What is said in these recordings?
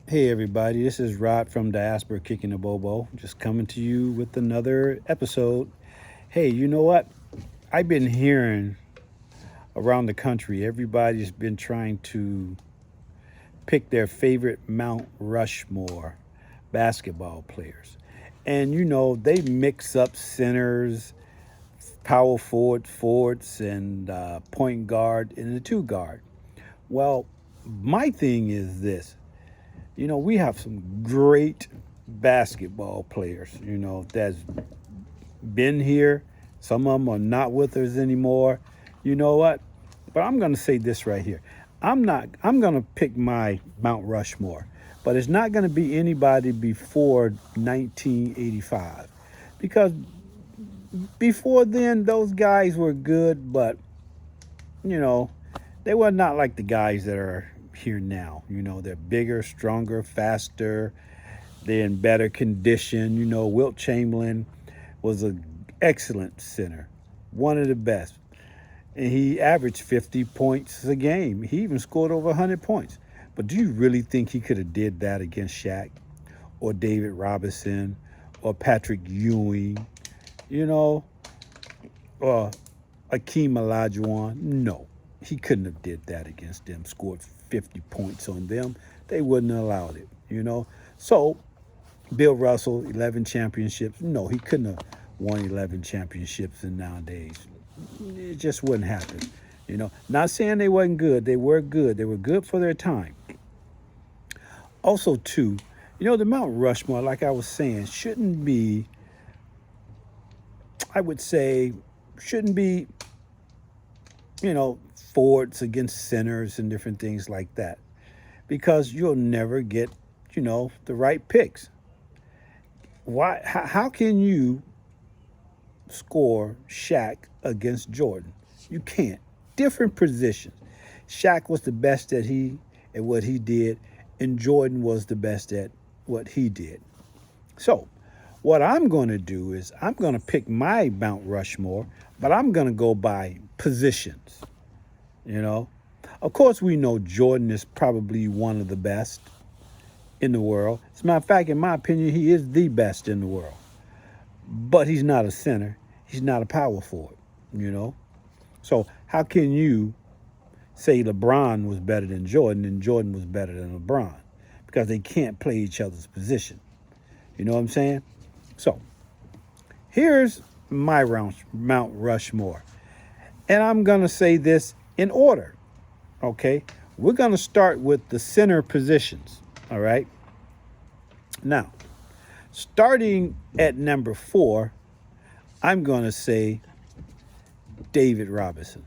Hey everybody, this is Rod from Diaspora Kicking the Bobo, just coming to you with another episode. Hey, you know what? I've been hearing around the country, everybody's been trying to pick their favorite Mount Rushmore basketball players. And they mix up centers, power forwards, and point guard and the two guard. Well, my thing is this. We have some great basketball players, that's been here. Some of them are not with us anymore. You know what? But I'm going to say this right here. I'm going to pick my Mount Rushmore, but it's not going to be anybody before 1985 because before then those guys were good, but you know, they were not like the guys that are here now. They're bigger, stronger, faster. They're in better condition. Wilt Chamberlain was an excellent center, one of the best. And he averaged 50 points a game. He even scored over 100 points. But do you really think he could have did that against Shaq or David Robinson or Patrick Ewing, you know, or Akeem Olajuwon? No, he couldn't have did that against them, scored 50 points on them. They wouldn't have allowed it. So Bill Russell, 11 championships. No, he couldn't have won 11 championships in nowadays. It just wouldn't happen. Not saying they wasn't good. They were good. They were good for their time. Also, too, the Mount Rushmore, like I was saying, shouldn't be, I would say, shouldn't be, forwards against centers and different things like that. Because you'll never get, the right picks. Why? How can you score Shaq against Jordan? You can't. Different positions. Shaq was the best at what he did, and Jordan was the best at what he did. So, what I'm going to do is I'm going to pick my Mount Rushmore, but I'm going to go by positions. You know, of course, we know Jordan is probably one of the best in the world. As a matter of fact, in my opinion, he is the best in the world. But he's not a center. He's not a power forward. So how can you say LeBron was better than Jordan and Jordan was better than LeBron? Because they can't play each other's position. You know what I'm saying? So here's my Mount Rushmore. And I'm going to say this in order. Okay? We're going to start with the center positions. All right? Now, starting at number 4, I'm going to say David Robinson.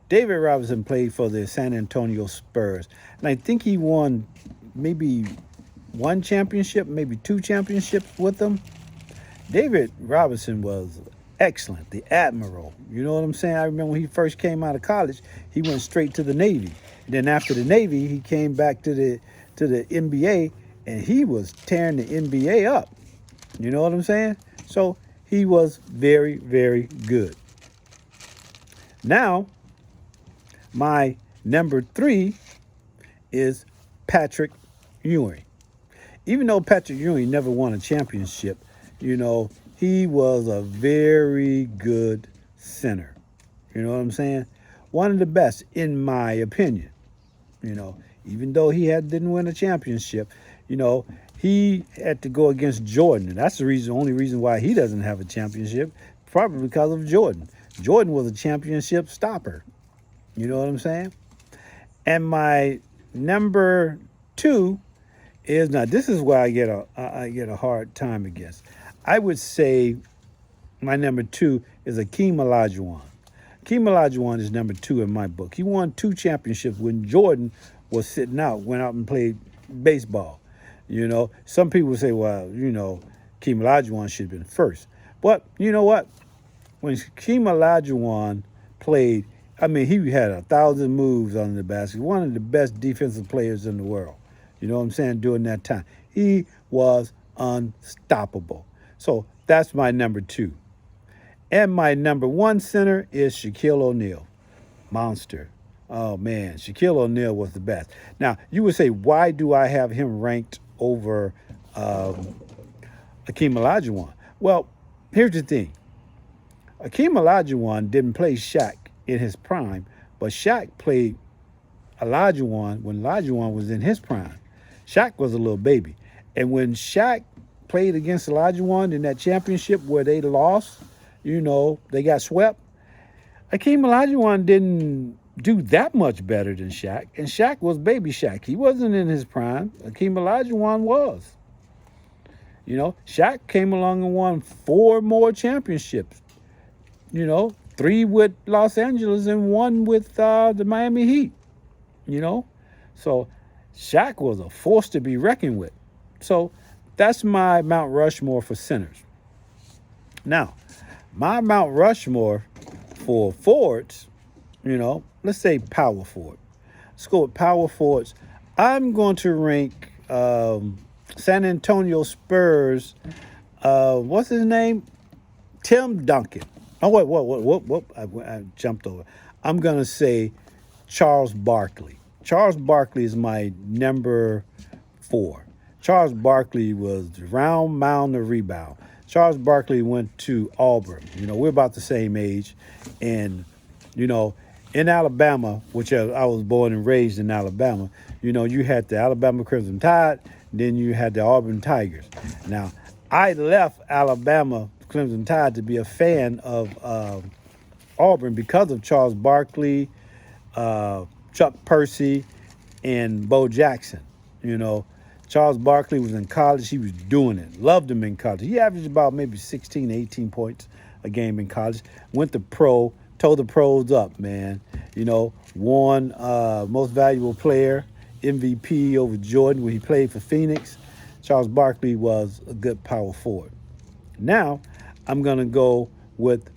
David Robinson played for the San Antonio Spurs. And I think he won maybe one championship, maybe 2 championships with them. David Robinson was excellent, the admiral. You know what I'm saying? I remember when he first came out of college, he went straight to the Navy. And then after the Navy, he came back to the NBA, and he was tearing the NBA up. You know what I'm saying? So he was very, very good. Now, my number 3 is Patrick Ewing. Even though Patrick Ewing never won a championship, he was a very good center. You know what I'm saying? One of the best, in my opinion. Even though he didn't win a championship, he had to go against Jordan. And that's the only reason why he doesn't have a championship, probably because of Jordan. Jordan was a championship stopper. You know what I'm saying? And my number 2 is, now this is where I get a hard time against. I would say my number 2 is Akeem Olajuwon. Akeem Olajuwon is number 2 in my book. He won 2 championships when Jordan was sitting out, went out and played baseball. Some people say, well, Akeem Olajuwon should have been first. But you know what? When Akeem Olajuwon played, he had 1,000 moves on the basket. One of the best defensive players in the world. You know what I'm saying? During that time, he was unstoppable. So that's my number 2. And my number 1 center is Shaquille O'Neal. Monster. Oh man, Shaquille O'Neal was the best. Now you would say, why do I have him ranked over um, Akeem Olajuwon? Well, here's the thing: Akeem Olajuwon didn't play Shaq in his prime, but Shaq played Olajuwon when Olajuwon was in his prime. Shaq was a little baby, and when Shaq played against Olajuwon in that championship where they lost, they got swept. Akeem Olajuwon didn't do that much better than Shaq, and Shaq was baby Shaq. He wasn't in his prime. Akeem Olajuwon was. Shaq came along and won 4 more championships. 3 with Los Angeles and 1 with the Miami Heat. So Shaq was a force to be reckoned with. So that's my Mount Rushmore for centers. Now, my Mount Rushmore for forwards, let's say power forward. Let's go with power forwards. I'm going to rank San Antonio Spurs. What's his name? Tim Duncan. Oh, what? I jumped over. I'm going to say Charles Barkley. Charles Barkley is my number 4. Charles Barkley was round, mound, or rebound. Charles Barkley went to Auburn. We're about the same age. And, in Alabama, which I was born and raised in Alabama, you had the Alabama Crimson Tide, then you had the Auburn Tigers. Now, I left Alabama Crimson Tide to be a fan of Auburn because of Charles Barkley, Chuck Percy, and Bo Jackson. Charles Barkley was in college. He was doing it. Loved him in college. He averaged about maybe 16, 18 points a game in college. Went to pro, told the pros up, man. Won most valuable player, MVP over Jordan when he played for Phoenix. Charles Barkley was a good power forward. Now, I'm going to go with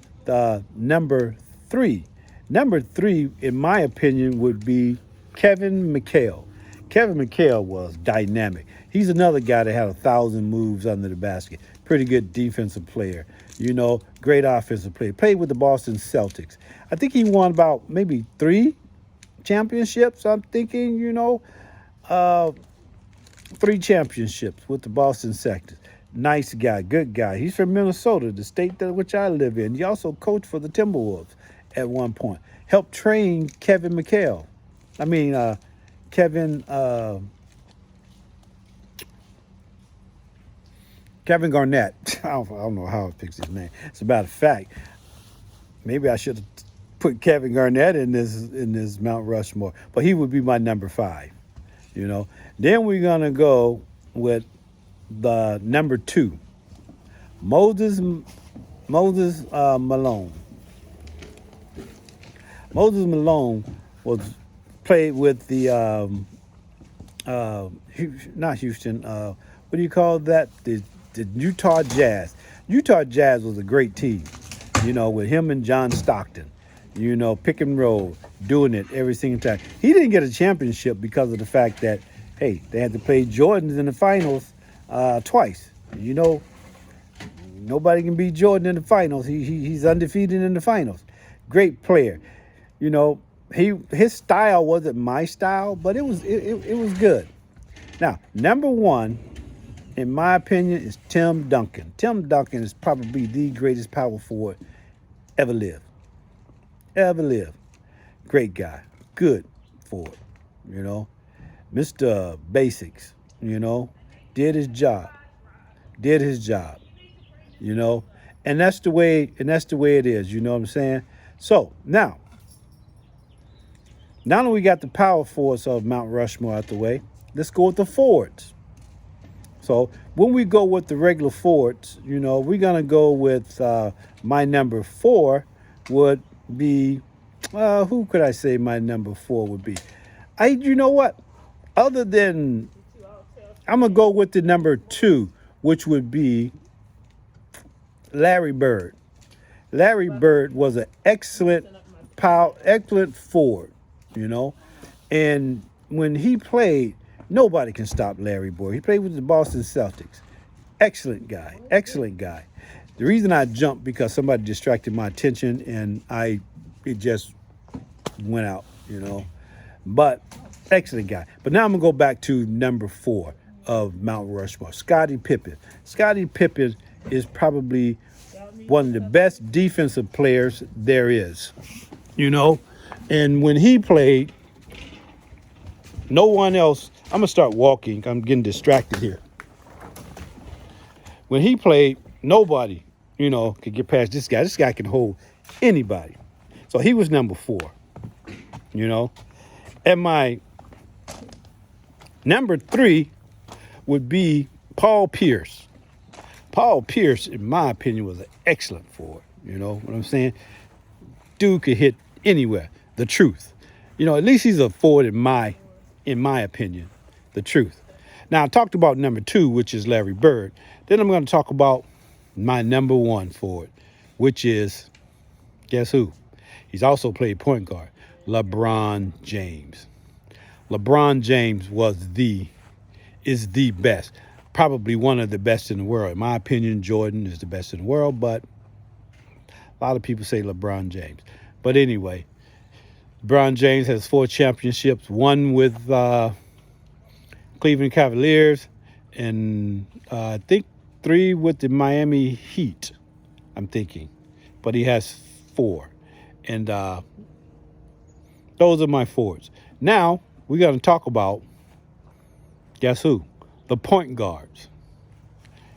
number 3. Number 3, in my opinion, would be Kevin McHale. Kevin McHale was dynamic. He's another guy that had 1,000 moves under the basket. Pretty good defensive player. Great offensive player. Played with the Boston Celtics. I think he won about maybe 3 championships. I'm thinking, 3 championships with the Boston Celtics. Nice guy, good guy. He's from Minnesota, the state that which I live in. He also coached for the Timberwolves at one point. Helped train Kevin McHale. Kevin Garnett. I don't know how I fixed his name. As a matter of fact, maybe I should have put Kevin Garnett in this Mount Rushmore, but he would be my number 5. Then we're gonna go with the number 2, Moses Malone. Moses Malone was played with the not Houston. What do you call that? The Utah Jazz. Utah Jazz was a great team. With him and John Stockton. Pick and roll, doing it every single time. He didn't get a championship because of the fact that, hey, they had to play Jordans in the finals twice. Nobody can beat Jordan in the finals. He's undefeated in the finals. Great player. His style wasn't my style, but it was good. Now, number 1, in my opinion, is Tim Duncan. Tim Duncan is probably the greatest power forward ever lived. Great guy. Good forward. Mr. Basics, did his job. And that's the way it is, you know what I'm saying? So, now that we got the power forwards of Mount Rushmore out the way, let's go with the forwards. So when we go with the regular forwards, we're going to go with my number 4 would be, who could I say my number 4 would be? You know what? Other than, I'm going to go with the number 2, which would be Larry Bird. Larry Bird was an excellent forward, and when he played, nobody can stop Larry Bird. He played with the Boston Celtics. Excellent guy. The reason I jumped because somebody distracted my attention and it just went out. you know. But excellent guy. But now I'm gonna go back to number 4 of Mount Rushmore, Scottie Pippen. Scottie Pippen is probably one of the best defensive players there is, you know. And when he played, no one else. I'm gonna start walking. I'm getting distracted here. When he played, nobody, could get past this guy. This guy can hold anybody. So he was number 4, you know. And my number 3 would be Paul Pierce. Paul Pierce, in my opinion, was an excellent forward. You know what I'm saying? Dude could hit anywhere. The truth. At least he's a forward in my opinion. The truth. Now, I talked about number 2, which is Larry Bird. Then I'm going to talk about my number 1 forward, which is, guess who? He's also played point guard, LeBron James. LeBron James is the best, probably one of the best in the world. In my opinion, Jordan is the best in the world, but a lot of people say LeBron James. But anyway, LeBron James has 4 championships, one with Cleveland Cavaliers, and I think 3 with the Miami Heat, I'm thinking. But he has 4. And those are my forwards. Now, we're going to talk about, guess who? The point guards.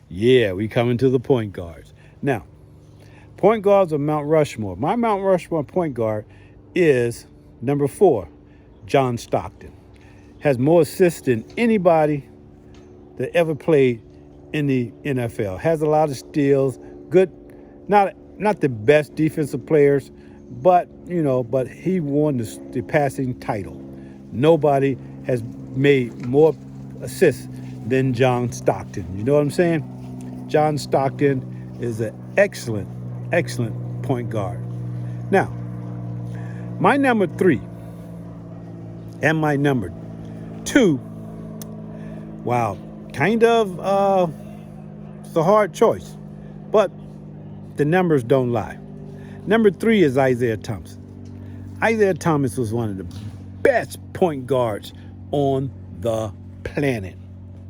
Yeah, we coming to the point guards. Now, point guards of Mount Rushmore. My Mount Rushmore point guard is number 4, John Stockton. Has more assists than anybody that ever played in the NFL. Has a lot of steals. Good, not the best defensive players, but but he won the passing title. Nobody has made more assists than John Stockton. You know what I'm saying? John Stockton is an excellent point guard. Now, my number 3 and my number 2, wow, kind of it's a hard choice, but the numbers don't lie. Number 3 is Isaiah Thomas. Isaiah Thomas was one of the best point guards on the planet.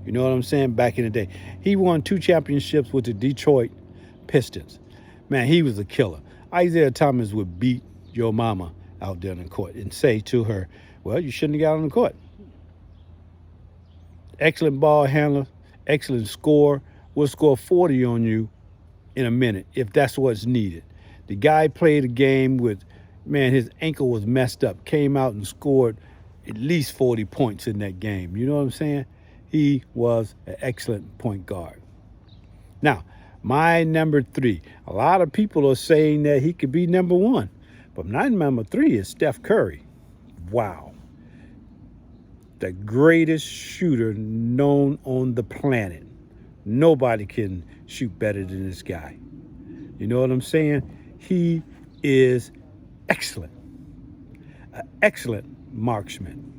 You know what I'm saying? Back in the day. He won 2 championships with the Detroit Pistons. Man, he was a killer. Isaiah Thomas would beat your mama out there in the court and say to her, well, you shouldn't have got on the court. Excellent ball handler, excellent scorer. Will score 40 on you in a minute if that's what's needed. The guy played a game with, man, his ankle was messed up, came out and scored at least 40 points in that game. You know what I'm saying? He was an excellent point guard. Now, my number 3. A lot of people are saying that he could be number 1. But my number 3 is Steph Curry. Wow. The greatest shooter known on the planet. Nobody can shoot better than this guy. You know what I'm saying? He is excellent. An excellent marksman.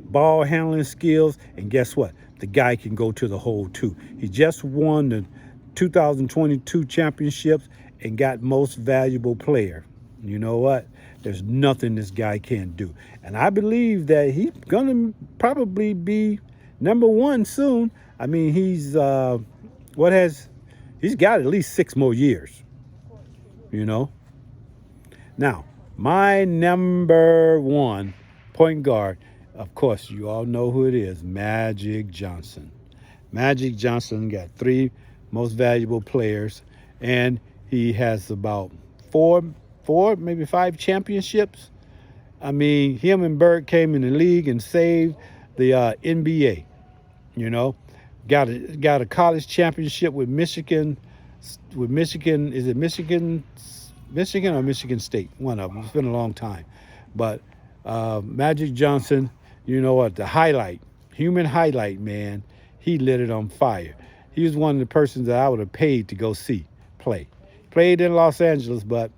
Ball handling skills, and guess what? The guy can go to the hole too. He just won the 2022 championships and got most valuable player. You know what? There's nothing this guy can't do. And I believe that he's gonna probably be number 1 soon. I mean, he's got at least 6 more years. You know? Now, my number 1 point guard, of course, you all know who it is, Magic Johnson. Magic Johnson got 3 most valuable players, and he has about 4, maybe 5 championships. I mean, him and Bird came in the league and saved the NBA. You know, got a college championship with Michigan. Is it Michigan or Michigan State? One of them. It's been a long time, but Magic Johnson, you know what? The human highlight, man. He lit it on fire. He was one of the persons that I would have paid to go see play. Played in Los Angeles, but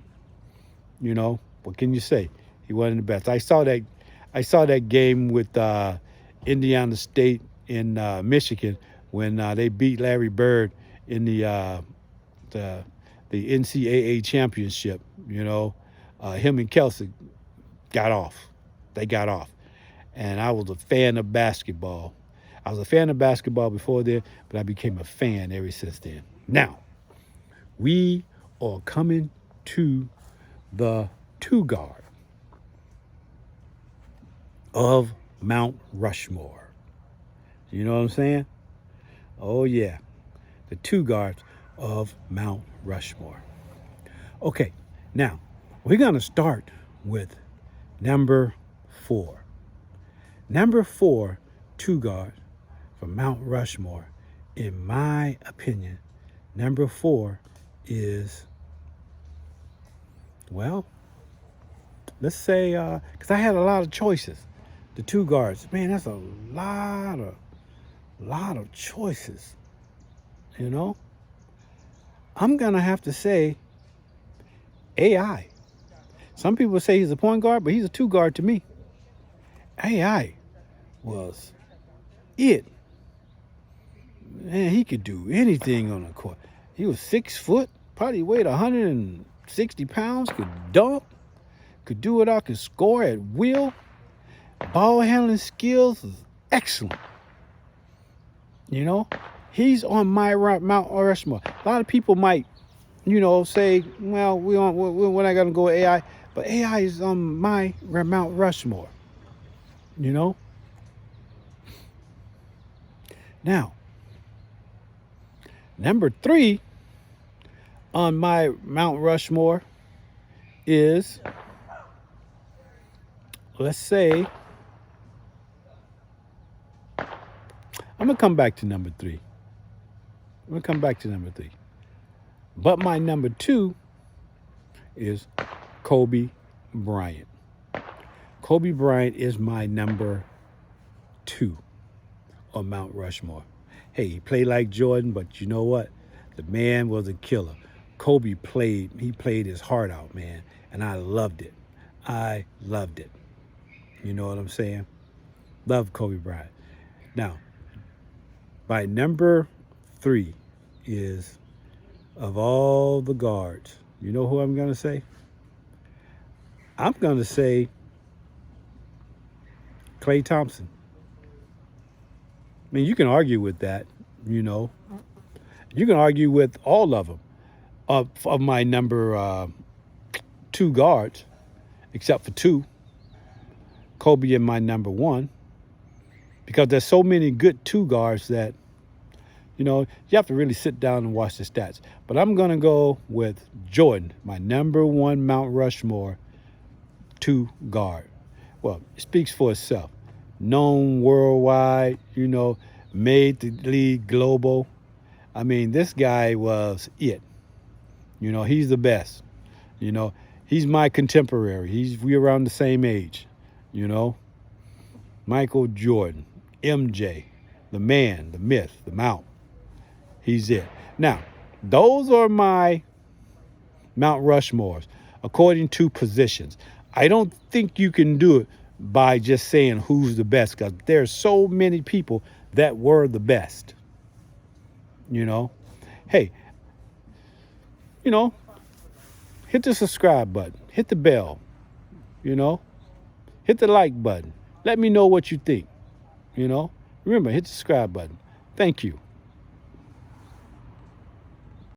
what can you say? He wasn't the best. I saw that game with Indiana State in Michigan when they beat Larry Bird in the NCAA championship. Him and Kelsey got off. they got off. And I was a fan of basketball. I was a fan of basketball before then, but I became a fan ever since then. Now, we are coming to the two guard of Mount Rushmore. You know what I'm saying? Oh, yeah. The two guards of Mount Rushmore. Okay, now we're going to start with number 4. Number 4, two guards from Mount Rushmore, in my opinion, number 4 is, well, let's say, because I had a lot of choices. The two guards, man, that's a lot of choices. You know, I'm gonna have to say AI. Some people say he's a point guard, but he's a two guard to me. AI was it. Man, he could do anything on the court. He was 6 foot, probably weighed 160 pounds, could dunk, could do it all, could score at will. Ball handling skills is excellent. You know, he's on my Mount Rushmore. A lot of people might, say, well, we're not going to go with AI, but AI is on my Mount Rushmore. You know? Now, number 3 on my Mount Rushmore is, let's say, I'm going to come back to number 3. But my number 2 is Kobe Bryant. Kobe Bryant is my number 2 on Mount Rushmore. Hey, he played like Jordan, but you know what? The man was a killer. Kobe played his heart out, man, and I loved it. You know what I'm saying? Love Kobe Bryant. Now, my number 3 is, of all the guards, you know who I'm going to say? I'm going to say Klay Thompson. I mean, you can argue with that, you know. You can argue with all of them of my number 2 guards, except for 2. Kobe and my number 1. Because there's so many good 2 guards that, you have to really sit down and watch the stats. But I'm going to go with Jordan, my number 1 Mount Rushmore 2 guard. Well, it speaks for itself. Known worldwide, made the league global. I mean, this guy was it. He's the best. He's my contemporary. We're around the same age. Michael Jordan, MJ, the man, the myth, the Mount. He's it. Now, those are my Mount Rushmores according to positions. I don't think you can do it by just saying who's the best, because there's so many people that were the best. Hey, hit the subscribe button, hit the bell, hit the like button. Let me know what you think. Remember, hit the subscribe button. Thank you.